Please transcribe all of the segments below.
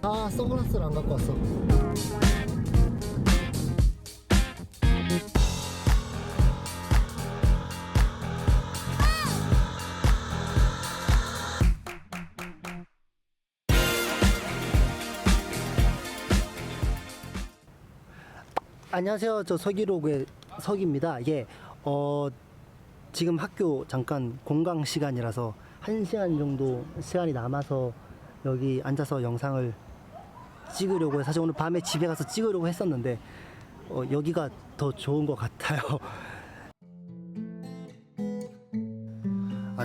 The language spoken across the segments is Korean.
아, 선글라스를 안 갖고 왔어. 안녕하세요. 저 서기로그의 석입니다. 예, 지금 학교 잠깐 공강 시간이라서 1시간 정도 시간이 남아서 여기 앉아서 영상을 찍으려고 해요. 사실 오늘 밤에 집에 가서 찍으려고 했었는데 여기가 더 좋은 것 같아요.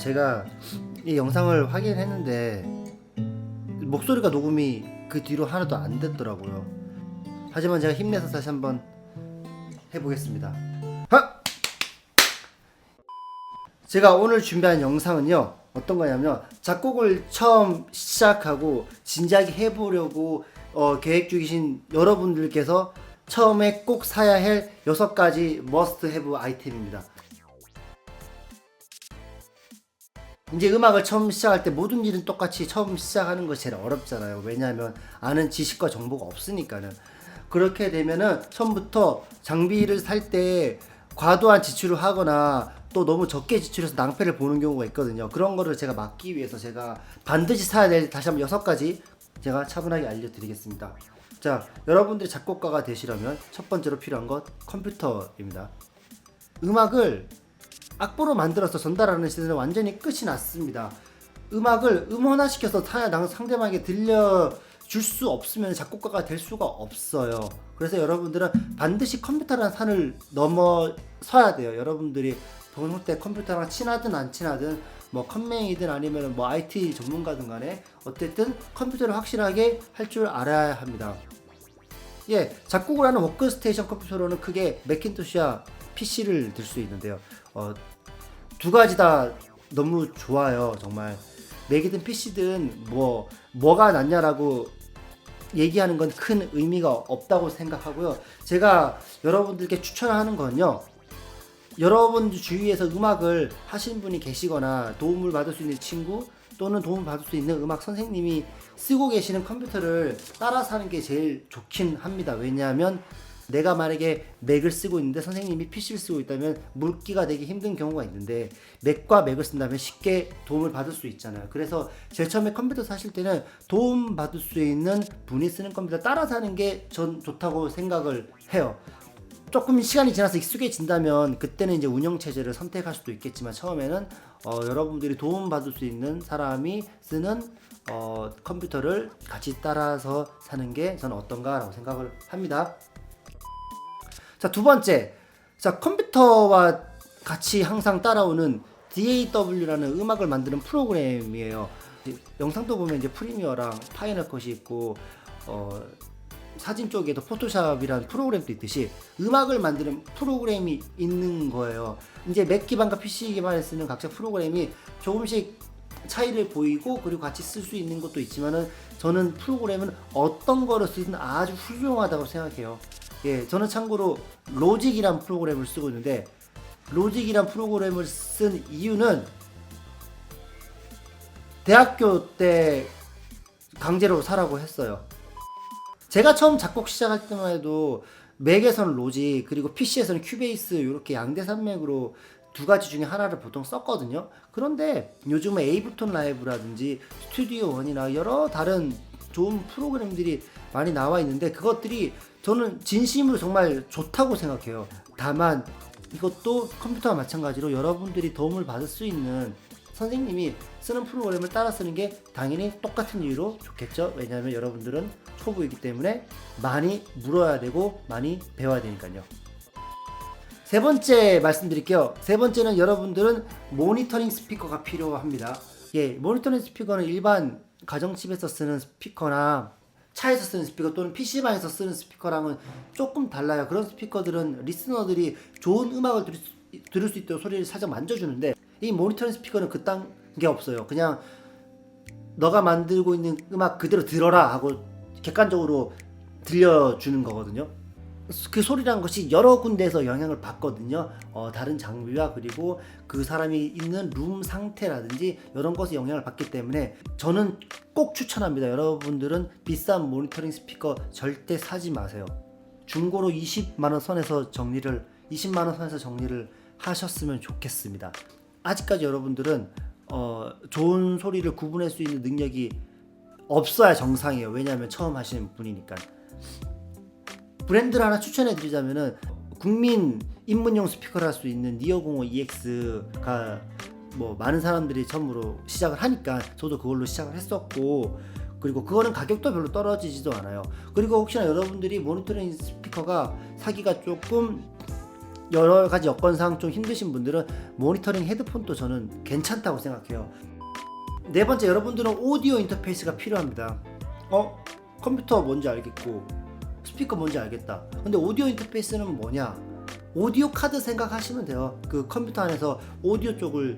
제가 이 영상을 확인했는데 목소리가 녹음이 그 뒤로 하나도 안 됐더라고요. 하지만 제가 힘내서 다시 한번 해보겠습니다. 제가 오늘 준비한 영상은요, 어떤 거냐면 작곡을 처음 시작하고 진지하게 해보려고 계획 중이신 여러분들께서 처음에 꼭 사야 할 6가지 머스트 해브 아이템입니다. 이제 음악을 처음 시작할 때 모든 일은 똑같이 처음 시작하는 것이 제일 어렵잖아요. 왜냐하면 아는 지식과 정보가 없으니까는. 그렇게 되면은 처음부터 장비를 살 때 과도한 지출을 하거나 또 너무 적게 지출해서 낭패를 보는 경우가 있거든요. 그런 거를 제가 막기 위해서 제가 반드시 사야 될 다시 한번 6가지 제가 차분하게 알려드리겠습니다. 자, 여러분들이 작곡가가 되시려면 첫 번째로 필요한 것 컴퓨터입니다. 음악을 악보로 만들어서 전달하는 시대는 완전히 끝이 났습니다. 음악을 음원화시켜서 상대방에게 들려줄 수 없으면 작곡가가 될 수가 없어요. 그래서 여러분들은 반드시 컴퓨터라는 산을 넘어서야 돼요. 여러분들이 보는 때 컴퓨터랑 친하든 안 친하든 뭐 컴맹이든 아니면 뭐 IT 전문가든 간에 어쨌든 컴퓨터를 확실하게 할 줄 알아야 합니다. 예, 작곡을 하는 워크스테이션 컴퓨터로는 크게 매킨토시와 PC를 들 수 있는데요. 두 가지 다 너무 좋아요. 정말 맥이든 PC든 뭐가 낫냐라고 얘기하는 건 큰 의미가 없다고 생각하고요. 제가 여러분들께 추천하는 건요, 여러분들 주위에서 음악을 하시는 분이 계시거나 도움을 받을 수 있는 친구 또는 도움을 받을 수 있는 음악 선생님이 쓰고 계시는 컴퓨터를 따라서 하는 게 제일 좋긴 합니다. 왜냐하면 내가 만약에 맥을 쓰고 있는데 선생님이 PC를 쓰고 있다면 물기가 되기 힘든 경우가 있는데 맥과 맥을 쓴다면 쉽게 도움을 받을 수 있잖아요. 그래서 제일 처음에 컴퓨터 사실 때는 도움 받을 수 있는 분이 쓰는 컴퓨터 따라서 하는 게 전 좋다고 생각을 해요. 조금 시간이 지나서 익숙해진다면 그때는 이제 운영체제를 선택할 수도 있겠지만 처음에는 여러분들이 도움받을 수 있는 사람이 쓰는 컴퓨터를 같이 따라서 사는 게 저는 어떤가 라고 생각을 합니다. 자, 두 번째, 자, 컴퓨터와 같이 항상 따라오는 DAW라는 음악을 만드는 프로그램이에요. 영상도 보면 이제 프리미어랑 파이널 컷이 있고 사진 쪽에도 포토샵이라는 프로그램도 있듯이 음악을 만드는 프로그램이 있는 거예요. 이제 맥 기반과 PC 기반에 쓰는 각자 프로그램이 조금씩 차이를 보이고 그리고 같이 쓸 수 있는 것도 있지만은 저는 프로그램은 어떤 거를 쓰든 아주 훌륭하다고 생각해요. 예, 저는 참고로 로직이란 프로그램을 쓰고 있는데 로직이란 프로그램을 쓴 이유는 대학교 때 강제로 사라고 했어요. 제가 처음 작곡 시작할 때만 해도 맥에서는 로직 그리고 PC에서는 큐베이스 이렇게 양대 산맥으로 두 가지 중에 하나를 보통 썼거든요. 그런데 요즘은 에이브톤 라이브라든지 스튜디오 원이나 여러 다른 좋은 프로그램들이 많이 나와 있는데 그것들이 저는 진심으로 정말 좋다고 생각해요. 다만 이것도 컴퓨터와 마찬가지로 여러분들이 도움을 받을 수 있는 선생님이 쓰는 프로그램을 따라 쓰는 게 당연히 똑같은 이유로 좋겠죠. 왜냐하면 여러분들은 초보이기 때문에 많이 물어야 되고 많이 배워야 되니까요. 세 번째 말씀드릴게요. 세 번째는 여러분들은 모니터링 스피커가 필요합니다. 예, 모니터링 스피커는 일반 가정집에서 쓰는 스피커나 차에서 쓰는 스피커 또는 PC방에서 쓰는 스피커랑은 조금 달라요. 그런 스피커들은 리스너들이 좋은 음악을 들을 수 있도록 소리를 살짝 만져주는데 이 모니터링 스피커는 그딴 게 없어요. 그냥 너가 만들고 있는 음악 그대로 들어라 하고 객관적으로 들려주는 거거든요. 그 소리라는 것이 여러 군데에서 영향을 받거든요. 다른 장비와 그리고 그 사람이 있는 룸 상태라든지 이런 것에 영향을 받기 때문에 저는 꼭 추천합니다. 여러분들은 비싼 모니터링 스피커 절대 사지 마세요. 중고로 20만원 선에서 정리를 20만원 선에서 정리를 하셨으면 좋겠습니다. 아직까지 여러분들은 좋은 소리를 구분할 수 있는 능력이 없어야 정상이에요. 왜냐하면 처음 하시는 분이니까. 브랜드를 하나 추천해 드리자면은 국민 입문용 스피커를 할 수 있는 니어05 EX가 뭐 많은 사람들이 처음으로 시작을 하니까 저도 그걸로 시작을 했었고, 그리고 그거는 가격도 별로 떨어지지도 않아요. 그리고 혹시나 여러분들이 모니터링 스피커가 사기가 조금 여러 가지 여건상 좀 힘드신 분들은 모니터링 헤드폰도 저는 괜찮다고 생각해요. 네 번째, 여러분들은 오디오 인터페이스가 필요합니다. 컴퓨터 뭔지 알겠고 스피커 뭔지 알겠다. 근데 오디오 인터페이스는 뭐냐? 오디오 카드 생각하시면 돼요. 그 컴퓨터 안에서 오디오 쪽을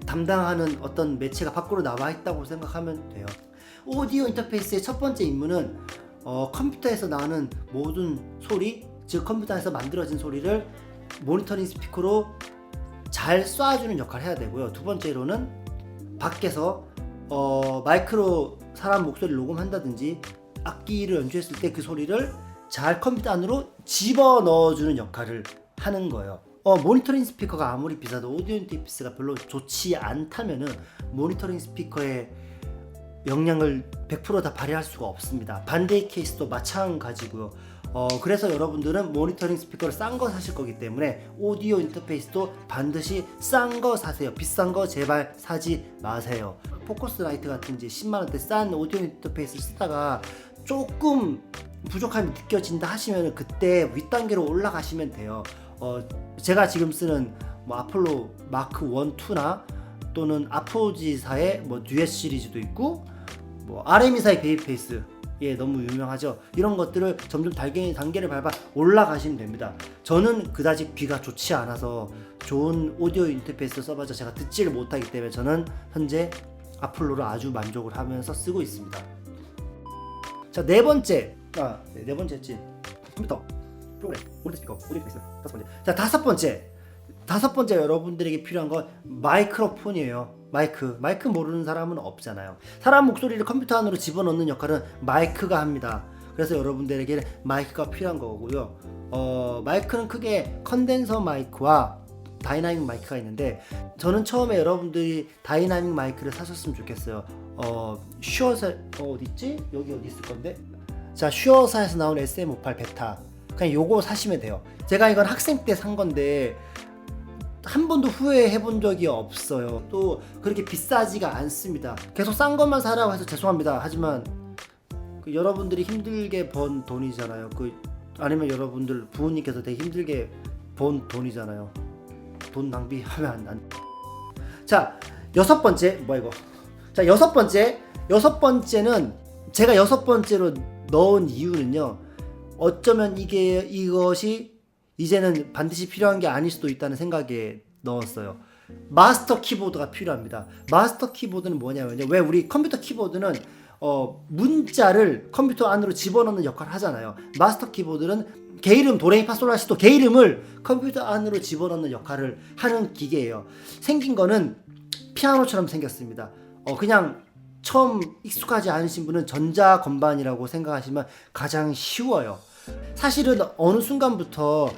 담당하는 어떤 매체가 밖으로 나와 있다고 생각하면 돼요. 오디오 인터페이스의 첫 번째 임무는 컴퓨터에서 나오는 모든 소리, 즉 컴퓨터 안에서 만들어진 소리를 모니터링 스피커로 잘 쏴주는 역할을 해야 되고요. 두 번째로는 밖에서 마이크로 사람 목소리를 녹음한다든지 악기를 연주했을 때 그 소리를 잘 컴퓨터 안으로 집어넣어주는 역할을 하는 거예요. 모니터링 스피커가 아무리 비싸도 오디오 인터페이스가 별로 좋지 않다면은 모니터링 스피커의 역량을 100% 다 발휘할 수가 없습니다. 반대의 케이스도 마찬가지고요. 그래서 여러분들은 모니터링 스피커를 싼 거 사실 거기 때문에 오디오 인터페이스도 반드시 싼 거 사세요. 비싼 거 제발 사지 마세요. 포커스라이트 같은 이제 10만원대 싼 오디오 인터페이스를 쓰다가 조금 부족함이 느껴진다 하시면 그때 윗단계로 올라가시면 돼요. 제가 지금 쓰는 뭐 아폴로 마크 1, 2나 또는 아포지사의 뭐 듀엣 시리즈도 있고 뭐 RM이사의 베이페이스, 예, 너무 유명하죠. 이런 것들을 점점 단계를 밟아 올라가시면 됩니다. 저는 그다지 귀가 좋지 않아서 좋은 오디오 인터페이스 써봐서 제가 듣지를 못하기 때문에 저는 현재 아폴로를 아주 만족을 하면서 쓰고 있습니다. 자, 네 번째지 컴퓨터 프로그램 모니터 스피커 오디오 인터페이스. 다섯 번째. 자, 다섯 번째 여러분들에게 필요한 건 마이크로폰이에요. 마이크 모르는 사람은 없잖아요. 사람 목소리를 컴퓨터 안으로 집어넣는 역할은 마이크가 합니다. 그래서 여러분들에게는 마이크가 필요한 거고요. 마이크는 크게 컨덴서 마이크와 다이나믹 마이크가 있는데 저는 처음에 여러분들이 다이나믹 마이크를 사셨으면 좋겠어요. 슈어사 어디있지? 여기 어디 있을 건데? 자, 슈어사에서 나온 SM58 베타, 그냥 요거 사시면 돼요. 제가 이건 학생 때 산 건데 한 번도 후회해 본 적이 없어요. 또 그렇게 비싸지가 않습니다. 계속 싼 것만 사라고 해서 죄송합니다. 하지만 여러분들이 힘들게 번 돈이잖아요. 아니면 여러분들 부모님께서 되게 힘들게 번 돈이잖아요. 돈 낭비하면 안. 자, 여섯 번째 뭐야 이거? 자, 여섯 번째는 제가 여섯 번째로 넣은 이유는요. 어쩌면 이것이 이제는 반드시 필요한 게 아닐 수도 있다는 생각에 넣었어요. 마스터 키보드가 필요합니다. 마스터 키보드는 뭐냐면요. 왜 우리 컴퓨터 키보드는 문자를 컴퓨터 안으로 집어넣는 역할을 하잖아요. 마스터 키보드는 개 이름 도레미파솔라시도 개 이름을 컴퓨터 안으로 집어넣는 역할을 하는 기계예요. 생긴 거는 피아노처럼 생겼습니다. 그냥 처음 익숙하지 않으신 분은 전자 건반이라고 생각하시면 가장 쉬워요. 사실은 어느 순간부터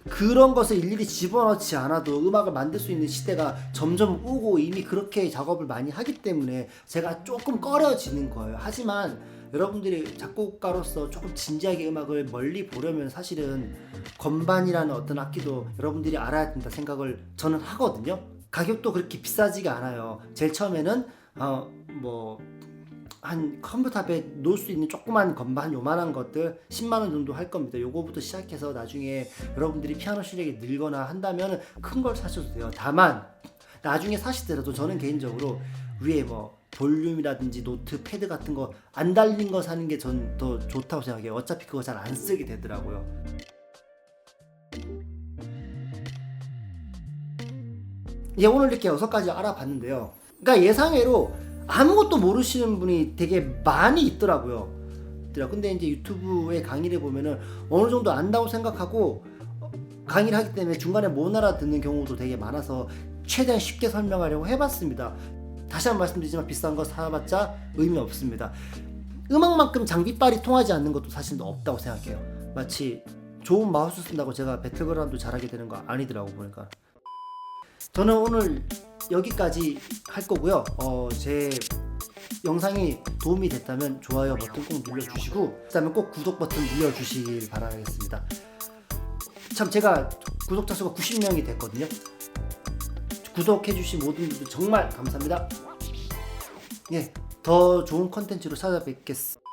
그런 것을 일일이 집어넣지 않아도 음악을 만들 수 있는 시대가 점점 오고 이미 그렇게 작업을 많이 하기 때문에 제가 조금 꺼려지는 거예요. 하지만 여러분들이 작곡가로서 조금 진지하게 음악을 멀리 보려면 사실은 건반이라는 어떤 악기도 여러분들이 알아야 된다 생각을 저는 하거든요. 가격도 그렇게 비싸지가 않아요. 제일 처음에는 한 컴퓨터 앞에 놓을 수 있는 조그만 건반 요만한 것들 10만원 정도 할 겁니다. 요거부터 시작해서 나중에 여러분들이 피아노 실력이 늘거나 한다면 큰 걸 사셔도 돼요. 다만 나중에 사시더라도 저는 개인적으로 위에 뭐 볼륨이라든지 노트 패드 같은 거 안 달린 거 사는 게 전 더 좋다고 생각해요. 어차피 그거 잘 안 쓰게 되더라고요. 예, 오늘 이렇게 6가지 알아봤는데요. 그러니까 예상외로 아무것도 모르시는 분이 되게 많이 있더라고요. 있더라. 근데 이제 유튜브의 강의를 보면은 어느 정도 안다고 생각하고 강의를 하기 때문에 중간에 못 알아듣는 경우도 되게 많아서 최대한 쉽게 설명하려고 해봤습니다. 다시 한번 말씀드리지만 비싼 거 사봤자 의미 없습니다. 음악만큼 장비빨이 통하지 않는 것도 사실 없다고 생각해요. 마치 좋은 마우스 쓴다고 제가 배틀그라운드 잘하게 되는 거 아니더라고 보니까. 저는 오늘 여기까지 할 거고요. 제 영상이 도움이 됐다면 좋아요 버튼 꼭 눌러주시고 그다음에 꼭 구독 버튼 눌러주시길 바라겠습니다. 참 제가 구독자 수가 90명이 됐거든요. 구독해주신 모든 분들 정말 감사합니다. 예, 더 좋은 컨텐츠로 찾아뵙겠습니다.